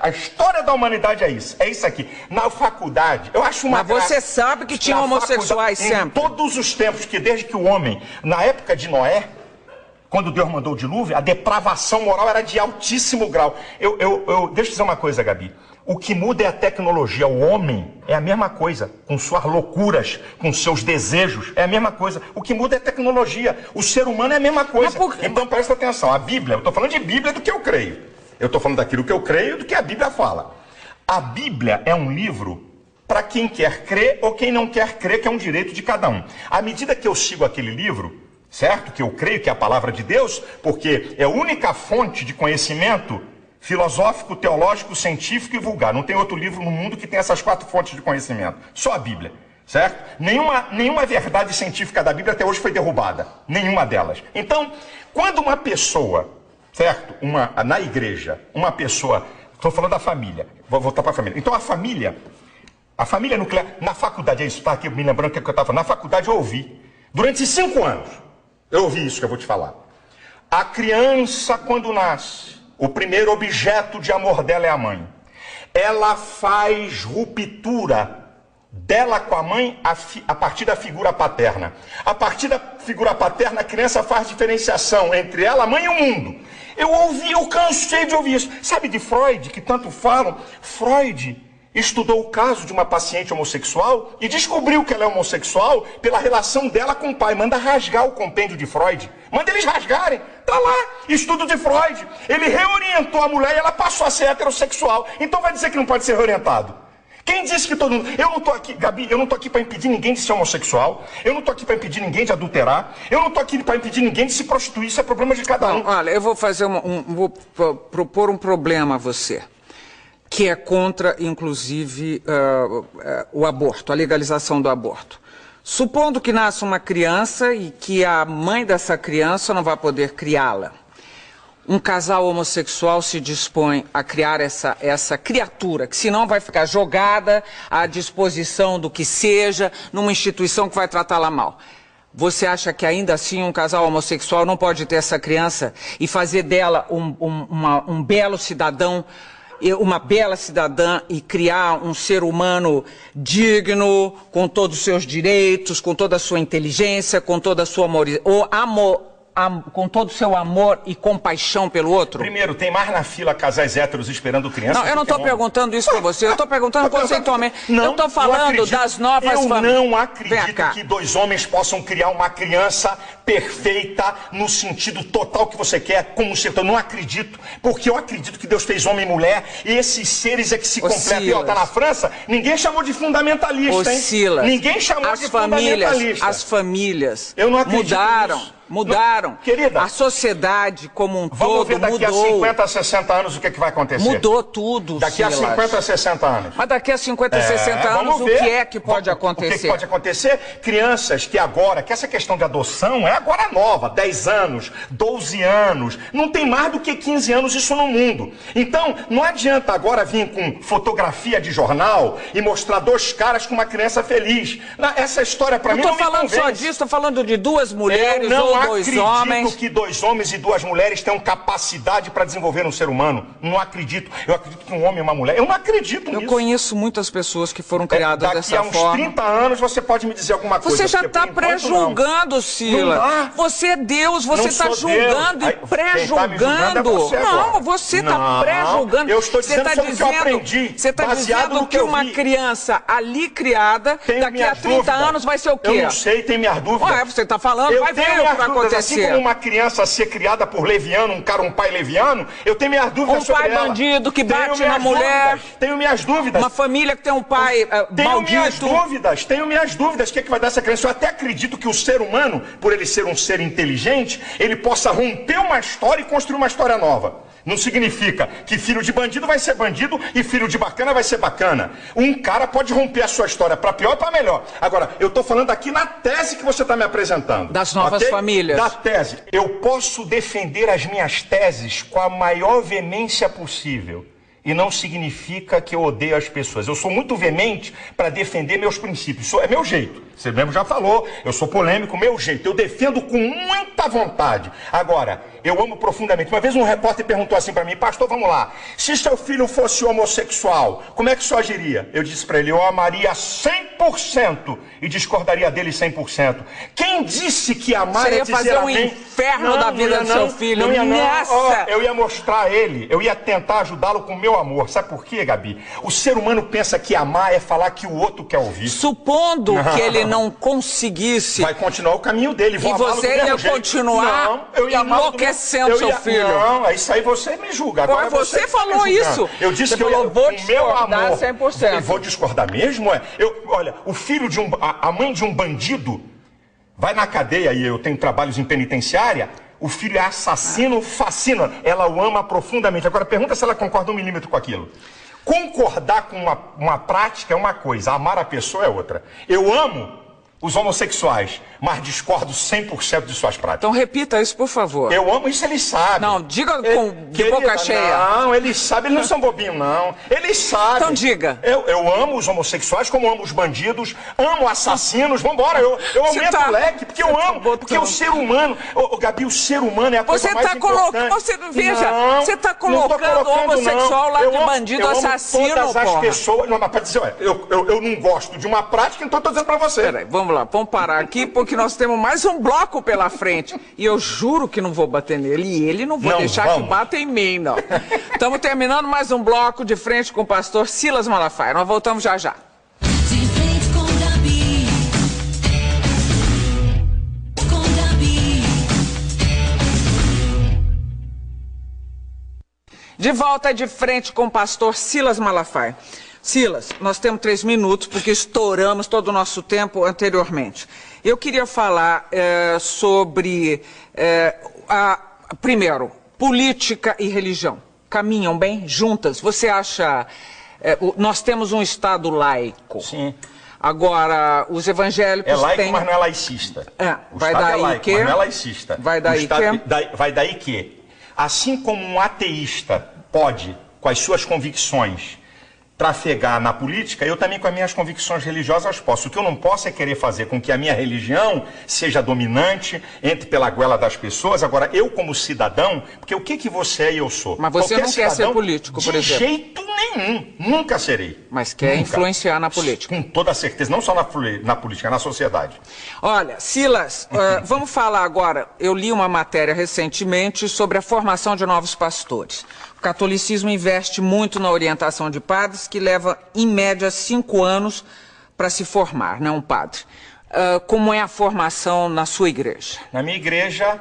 B: a história da humanidade é isso. É isso aqui. Na faculdade, eu acho uma
A: Mas você sabe que tinha homossexuais sempre.
B: Em todos os tempos, que desde que o homem, na época de Noé, quando Deus mandou o dilúvio, a depravação moral era de altíssimo grau. Deixa eu dizer uma coisa, Gabi. O que muda é a tecnologia. O homem é a mesma coisa, com suas loucuras, com seus desejos, é a mesma coisa. O que muda é a tecnologia. O ser humano é a mesma coisa. Então presta atenção, a Bíblia, eu estou falando de Bíblia do que eu creio. Eu estou falando daquilo que eu creio do que a Bíblia fala. A Bíblia é um livro para quem quer crer ou quem não quer crer, que é um direito de cada um. À medida que eu sigo aquele livro, certo? Que eu creio que é a palavra de Deus, porque é a única fonte de conhecimento filosófico, teológico, científico e vulgar. Não tem outro livro no mundo que tenha essas 4 fontes de conhecimento. Só a Bíblia, certo? Nenhuma verdade científica da Bíblia até hoje foi derrubada. Nenhuma delas. Então, quando uma pessoa, certo? Na igreja, uma pessoa... Estou falando da família. Vou voltar para a família. Então, a família nuclear... Na faculdade, é isso, tá aqui me lembrando que eu estava... Na faculdade eu ouvi. Durante 5 anos, eu ouvi isso que eu vou te falar. A criança, quando nasce... O primeiro objeto de amor dela é a mãe. Ela faz ruptura dela com a mãe a partir da figura paterna. A partir da figura paterna, a criança faz diferenciação entre ela, a mãe e o mundo. Eu cansei de ouvir isso. Sabe de Freud, que tanto falam? Freud estudou o caso de uma paciente homossexual e descobriu que ela é homossexual pela relação dela com o pai. Manda rasgar o compêndio de Freud. Manda eles rasgarem. Tá lá, estudo de Freud. Ele reorientou a mulher e ela passou a ser heterossexual. Então vai dizer que não pode ser reorientado? Quem disse que todo mundo... Eu não tô aqui, Gabi, eu não tô aqui para impedir ninguém de ser homossexual. Eu não tô aqui para impedir ninguém de adulterar. Eu não tô aqui para impedir ninguém de se prostituir. Isso é problema de cada um.
A: Olha, eu vou fazer vou propor um problema a você, que é contra, inclusive, o aborto, a legalização do aborto. Supondo que nasça uma criança e que a mãe dessa criança não vai poder criá-la. Um casal homossexual se dispõe a criar essa criatura, que senão vai ficar jogada à disposição do que seja, numa instituição que vai tratá-la mal. Você acha que ainda assim um casal homossexual não pode ter essa criança e fazer dela um belo cidadão, uma bela cidadã, e criar um ser humano digno, com todos os seus direitos, com toda a sua inteligência, com toda a sua com todo o seu amor e compaixão pelo outro?
B: Primeiro, tem mais na fila casais héteros esperando criança?
A: Não, eu não estou perguntando isso para você, eu estou perguntando conceitualmente. Eu estou falando das novas famílias.
B: Eu não acredito que 2 homens possam criar uma criança perfeita no sentido total que você quer, como ser. Eu não acredito, porque eu acredito que Deus fez homem e mulher e esses seres é que se completam. E ó, tá na França, ninguém chamou de fundamentalista, hein? Ninguém chamou de fundamentalista.
A: As famílias
B: eu não acredito
A: mudaram.
B: Não, querida,
A: a sociedade como um todo
B: ver daqui
A: mudou.
B: a 50, 60 anos o que vai acontecer.
A: Mudou tudo,
B: daqui a 50, 60 anos.
A: Mas daqui a 50, 60 anos, o que é que pode acontecer?
B: O que pode acontecer? Crianças que agora, que essa questão de adoção é agora nova, 10 anos, 12 anos, não tem mais do que 15 anos isso no mundo. Então, não adianta agora vir com fotografia de jornal e mostrar 2 caras com uma criança feliz. Essa história pra mim não me convence.
A: Não estou falando só disso, estou falando de 2 mulheres ou 2 homens.
B: Eu não acredito que 2 homens e 2 mulheres tenham capacidade para desenvolver um ser humano. Não acredito. Eu acredito que um homem e uma mulher... Eu não acredito nisso.
A: Eu conheço muitas pessoas que foram criadas dessa forma.
B: Daqui a uns 30 anos você pode me dizer alguma coisa.
A: Você já está pré-julgando, Sila. Você é Deus, você está julgando e pré-julgando. Não, você está pré-julgando.
B: Eu estou dizendo sobre o que eu aprendi.
A: Você está dizendo que uma criança ali criada, daqui a 30 anos vai ser o quê?
B: Eu não sei, tem minhas dúvidas.
A: Ué, você está falando, vai ver o que vai acontecer.
B: Assim como uma criança ser criada por leviano, um pai leviano, eu tenho minhas dúvidas sobre ela.
A: Um pai bandido que bate na mulher.
B: Tenho minhas dúvidas.
A: Uma família que tem um pai maldito.
B: Tenho minhas dúvidas. O que é que vai dar essa criança? Eu até acredito que o ser humano, por ele ser um ser inteligente, ele possa romper uma história e construir uma história nova. Não significa que filho de bandido vai ser bandido e filho de bacana vai ser bacana. Um cara pode romper a sua história para pior ou para melhor. Agora, eu estou falando aqui na tese que você está me apresentando.
A: Das novas famílias.
B: Da tese. Eu posso defender as minhas teses com a maior veemência possível. E não significa que eu odeio as pessoas. Eu sou muito veemente para defender meus princípios. Isso é meu jeito. Você mesmo já falou, eu sou polêmico, meu jeito. Eu defendo com muita vontade. Agora, eu amo profundamente. Uma vez um repórter perguntou assim para mim, pastor, vamos lá, se seu filho fosse homossexual, como é que o senhor agiria? Eu disse para ele, eu amaria 100% e discordaria dele 100%. Quem disse que amar é dizer
A: amém? Você ia fazer um inferno da vida do seu filho.
B: Não ia não.
A: Nessa...
B: Eu ia mostrar a ele, eu ia tentar ajudá-lo com o meu amor. Sabe por quê, Gabi? O ser humano pensa que amar é falar que o outro quer ouvir.
A: Supondo que ele não conseguisse...
B: Vai continuar o caminho dele.
A: E você ia continuar enlouquecendo seu filho.
B: Não, isso aí você me julga. Agora
A: você falou isso.
B: Eu disse
A: você
B: que
A: falou,
B: eu
A: vou
B: discordar
A: 100%.
B: Vou discordar mesmo? Olha, o filho de a mãe de um bandido vai na cadeia e eu tenho trabalhos em penitenciária. O filho é assassino, fascina. Ela o ama profundamente. Agora pergunta se ela concorda 1 milímetro com aquilo. Concordar com uma prática é uma coisa, amar a pessoa é outra. Eu amo os homossexuais, mas discordo 100% de suas práticas.
A: Então repita isso, por favor.
B: Eu amo isso, eles sabem.
A: Não, diga de boca cheia.
B: Não, eles sabem, eles não são bobinhos, não. Eles sabem.
A: Então diga.
B: Eu amo os homossexuais, como amo os bandidos, amo assassinos, vambora, eu aumento o leque, porque eu amo, porque o ser humano, Gabi, o ser humano é a coisa mais importante.
A: Você está colocando o homossexual lá de bandido, assassino,
B: todas as pessoas, não, mas para dizer, eu não gosto de uma prática, então estou dizendo para você.
A: Peraí, vamos lá, vamos parar aqui, porque nós temos mais um bloco pela frente. E eu juro que não vou bater nele. E ele não vou deixar que bata em mim, não. Estamos terminando mais um bloco de frente com o pastor Silas Malafaia. Nós voltamos já já.
C: De frente com Gabi. Com Gabi.
A: De volta de frente com o pastor Silas Malafaia. Silas, nós temos 3 minutos, porque estouramos todo o nosso tempo anteriormente. Eu queria falar sobre, primeiro, política e religião. Caminham bem juntas? Você acha... nós temos um Estado laico.
B: Sim.
A: Agora, os evangélicos
B: é laico,
A: têm...
B: mas não é laicista.
A: O vai Estado daí é laico, que...
B: mas não é laicista.
A: Vai daí que...
B: Vai daí que, assim como um ateísta pode, com as suas convicções, trafegar na política, eu também com as minhas convicções religiosas posso. O que eu não posso é querer fazer com que a minha religião seja dominante, entre pela goela das pessoas. Agora, eu como cidadão, porque o que você é e eu sou?
A: Mas você não quer ser político, por exemplo?
B: De jeito nenhum, nunca serei.
A: Mas quer influenciar na política?
B: Com toda certeza, não só na política, na sociedade.
A: Olha, Silas, vamos falar agora, eu li uma matéria recentemente sobre a formação de novos pastores. O catolicismo investe muito na orientação de padres, que leva, em média, 5 anos para se formar, né, um padre. Como é a formação na sua igreja?
B: Na minha igreja,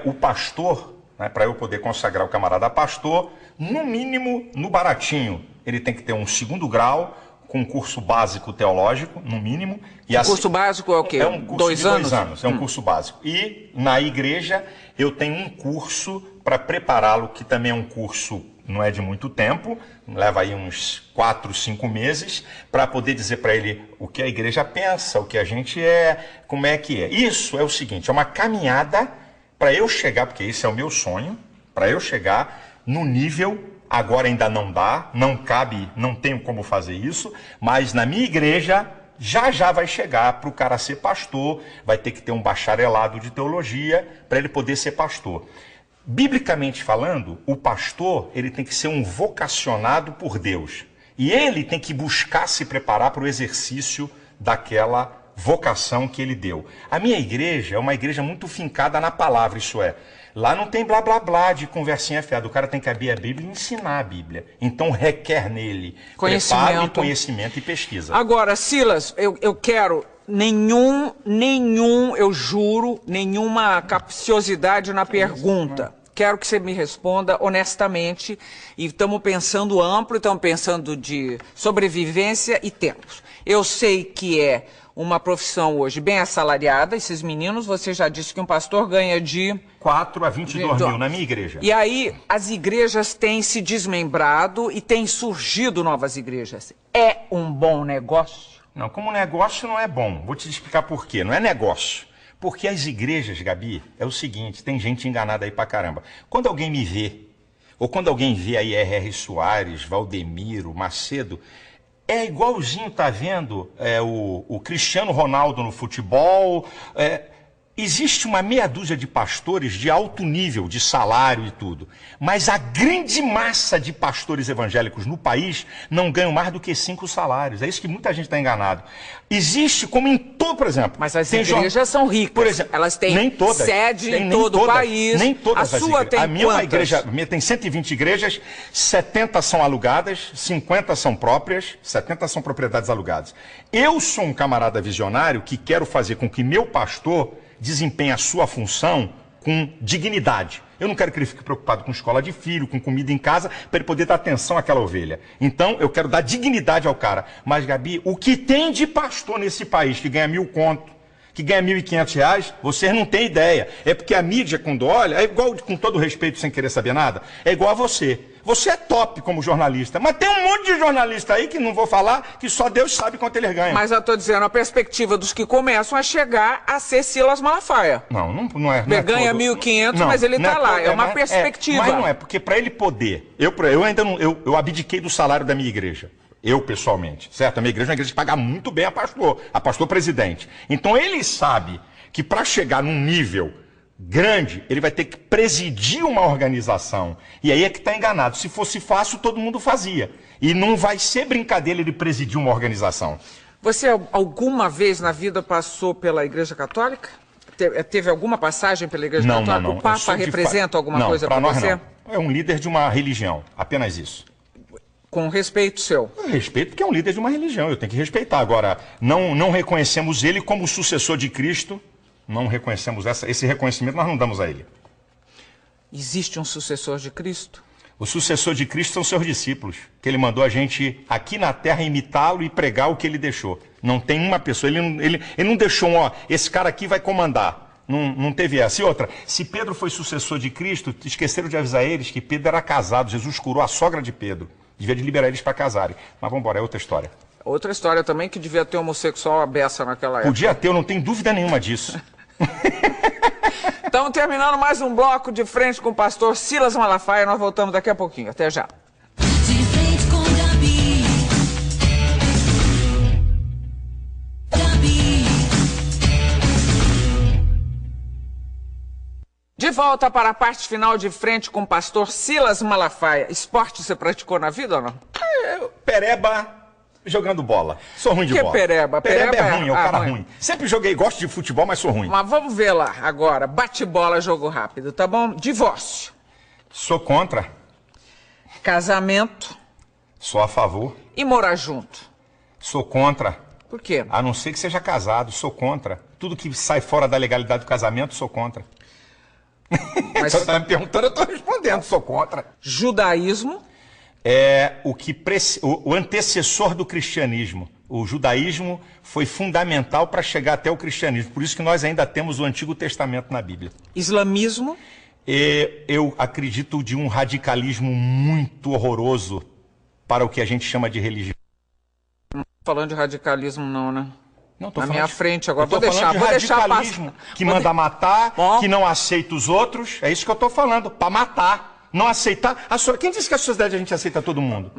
B: o pastor, né, para eu poder consagrar o camarada pastor, no mínimo, no baratinho, ele tem que ter um 2º grau, com um curso básico teológico, no mínimo. E
A: curso básico é o quê?
B: É um curso
A: 2
B: de 2 anos, é um curso básico. E na igreja eu tenho um curso para prepará-lo, que também é um curso, não é de muito tempo, leva aí uns 4, 5 meses, para poder dizer para ele o que a igreja pensa, o que a gente é, como é que é. Isso é o seguinte, é uma caminhada para eu chegar, porque esse é o meu sonho, para eu chegar no nível... Agora ainda não dá, não cabe, não tenho como fazer isso, mas na minha igreja já vai chegar para o cara ser pastor, vai ter que ter um bacharelado de teologia para ele poder ser pastor. Biblicamente falando, o pastor ele tem que ser um vocacionado por Deus e ele tem que buscar se preparar para o exercício daquela vocação que ele deu. A minha igreja é uma igreja muito fincada na palavra, isso é. Lá não tem blá blá blá de conversinha fiada. O cara tem que abrir a Bíblia e ensinar a Bíblia. Então requer nele preparo e conhecimento e pesquisa.
A: Agora, Silas, eu quero eu juro, nenhuma capciosidade na pergunta. Quero que você me responda honestamente. E estamos pensando amplo, estamos pensando de sobrevivência e tempos. Eu sei que é uma profissão hoje bem assalariada, esses meninos, você já disse que um pastor ganha de...
B: 4 a 22 mil na minha igreja.
A: E aí, as igrejas têm se desmembrado e têm surgido novas igrejas. É um bom negócio?
B: Não, como negócio não é bom. Vou te explicar por quê. Não é negócio. Porque as igrejas, Gabi, é o seguinte, tem gente enganada aí pra caramba. Quando alguém me vê, ou quando alguém vê aí R.R. Soares, Valdemiro, Macedo... É igualzinho, tá vendo, o Cristiano Ronaldo no futebol. Existe uma meia dúzia de pastores de alto nível, de salário e tudo. Mas a grande massa de pastores evangélicos no país não ganham mais do que 5 salários. É isso que muita gente está enganado. Existe, como em todo, por exemplo...
A: Mas as igrejas são ricas.
B: Por exemplo,
A: elas têm
B: nem todas,
A: sede
B: tem,
A: em
B: nem
A: todo
B: todas,
A: o país.
B: Nem todas
A: a
B: as
A: sua
B: igrejas.
A: tem
B: A minha,
A: quantas?
B: igreja, a minha tem 120 igrejas, 70 são alugadas, 50 são próprias, 70 são propriedades alugadas. Eu sou um camarada visionário que quero fazer com que meu pastor desempenhe a sua função com dignidade. Eu não quero que ele fique preocupado com escola de filho, com comida em casa, para ele poder dar atenção àquela ovelha. Então, eu quero dar dignidade ao cara. Mas, Gabi, o que tem de pastor nesse país que ganha 1.000 conto, que ganha R$1.500, vocês não têm ideia. É porque a mídia, quando olha, é igual, com todo respeito, sem querer saber nada, é igual a você. Você é top como jornalista, mas tem um monte de jornalista aí que não vou falar, que só Deus sabe quanto eles ganham.
A: Mas eu estou dizendo, a perspectiva dos que começam a chegar a ser Silas Malafaia.
B: Não é.
A: Ele ganha 1.500, mas ele está lá. É uma perspectiva.
B: Mas não é, porque para ele poder... Eu ainda não... Eu abdiquei do salário da minha igreja. Eu, pessoalmente, certo? A minha igreja é uma igreja que paga muito bem a pastor presidente. Então ele sabe que para chegar num nível grande, ele vai ter que presidir uma organização. E aí é que está enganado. Se fosse fácil, todo mundo fazia. E não vai ser brincadeira ele presidir uma organização.
A: Você alguma vez na vida passou pela Igreja Católica? Teve alguma passagem pela Igreja Católica?
B: Não.
A: O Papa representa alguma coisa para você?
B: Não. É um líder de uma religião, apenas isso.
A: Com respeito seu?
B: Eu respeito porque é um líder de uma religião, eu tenho que respeitar. Agora, não reconhecemos ele como sucessor de Cristo, não reconhecemos esse reconhecimento, nós não damos a ele.
A: Existe um sucessor de Cristo?
B: O sucessor de Cristo são seus discípulos, que ele mandou a gente aqui na terra imitá-lo e pregar o que ele deixou. Não tem uma pessoa, ele não deixou esse cara aqui vai comandar. Não teve essa. E outra, se Pedro foi sucessor de Cristo, esqueceram de avisar eles que Pedro era casado, Jesus curou a sogra de Pedro. Devia de liberar eles para casarem. Mas vamos embora, é outra história.
A: Outra história também que devia ter homossexual à beça naquela época.
B: Podia ter, eu não tenho dúvida nenhuma disso.
A: Então, terminando mais um bloco de frente com o pastor Silas Malafaia, nós voltamos daqui a pouquinho. Até já.
C: De frente com Gabi. Gabi.
A: De volta para a parte final de frente com o pastor Silas Malafaia. Esporte você praticou na vida ou não?
B: Pereba jogando bola. Sou ruim de bola.
A: Que pereba?
B: Pereba é ruim, é o cara ruim. Sempre joguei, gosto de futebol, mas sou ruim.
A: Mas vamos ver lá agora. Bate-bola, jogo rápido, tá bom? Divórcio.
B: Sou contra.
A: Casamento.
B: Sou a favor.
A: E morar junto.
B: Sou contra.
A: Por quê?
B: A não ser que seja casado, sou contra. Tudo que sai fora da legalidade do casamento, sou contra.
A: Mas...
B: Você está me perguntando, eu estou respondendo, sou contra.
A: Judaísmo.
B: É o antecessor do cristianismo. O judaísmo foi fundamental para chegar até o cristianismo. Por isso que nós ainda temos o Antigo Testamento na Bíblia.
A: Islamismo.
B: Eu acredito de um radicalismo muito horroroso para o que a gente chama de religião.
A: Não tô falando de radicalismo não, né?
B: Não, tô
A: na
B: falando
A: minha frente agora.
B: Vou deixar radicalismo, que manda matar, que não aceita os outros. É isso que eu estou falando, para matar. Não aceitar. Quem disse que a sociedade a gente aceita todo mundo?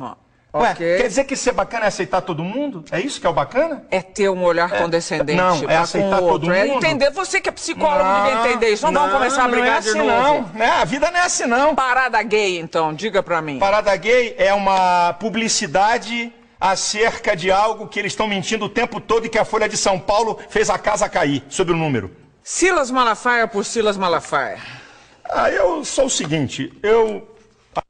B: Ué,
A: Okay.
B: quer dizer que ser bacana é aceitar todo mundo? É isso que é o bacana?
A: É ter um olhar condescendente.
B: Não, é aceitar todo mundo.
A: É entender. Você que é psicólogo devia entender isso. Não vamos começar a brigar de novo.
B: Não, né? A vida não é assim, não.
A: Parada gay, então. Diga pra mim.
B: Parada gay é uma publicidade acerca de algo que eles estão mentindo o tempo todo e que a Folha de São Paulo fez a casa cair sobre o número.
A: Silas Malafaia por Silas Malafaia.
B: Eu sou o seguinte, eu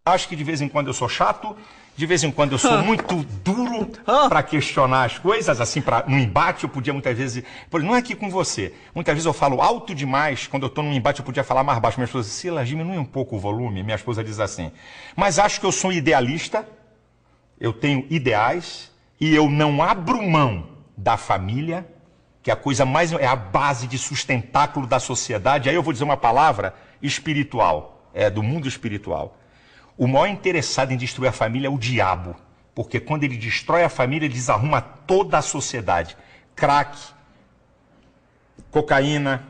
B: acho que de vez em quando eu sou chato, de vez em quando eu sou muito duro para questionar as coisas, assim, num embate eu podia muitas vezes... Não é aqui com você, muitas vezes eu falo alto demais, quando eu estou num embate eu podia falar mais baixo. Minha esposa diz, Silas, diminui um pouco o volume, minha esposa diz assim. Mas acho que eu sou idealista, eu tenho ideais e eu não abro mão da família, que é a coisa mais... é a base de sustentáculo da sociedade. Aí eu vou dizer uma palavra espiritual, do mundo espiritual. O maior interessado em destruir a família é o diabo, porque quando ele destrói a família, ele desarruma toda a sociedade. Crack, cocaína,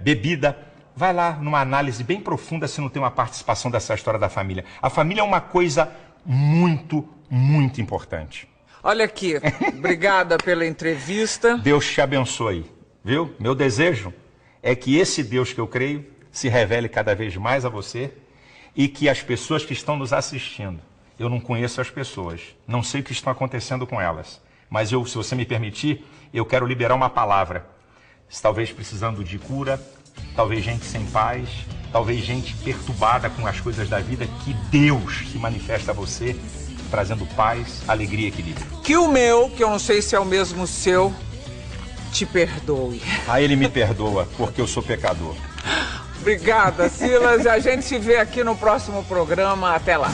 B: bebida. Vai lá numa análise bem profunda se não tem uma participação dessa história da família. A família é uma coisa muito, muito importante.
A: Olha aqui, obrigada pela entrevista.
B: Deus te abençoe. viu? Meu desejo é que esse Deus que eu creio se revele cada vez mais a você e que as pessoas que estão nos assistindo, eu não conheço as pessoas, não sei o que está acontecendo com elas, mas eu, se você me permitir, eu quero liberar uma palavra. Talvez precisando de cura, talvez gente sem paz, talvez gente perturbada com as coisas da vida, que Deus se manifesta a você, trazendo paz, alegria e equilíbrio.
A: Que o meu, que eu não sei se é o mesmo seu, te perdoe.
B: Ah, ele me perdoa, porque eu sou pecador.
A: Obrigada, Silas. A gente se vê aqui no próximo programa. Até lá.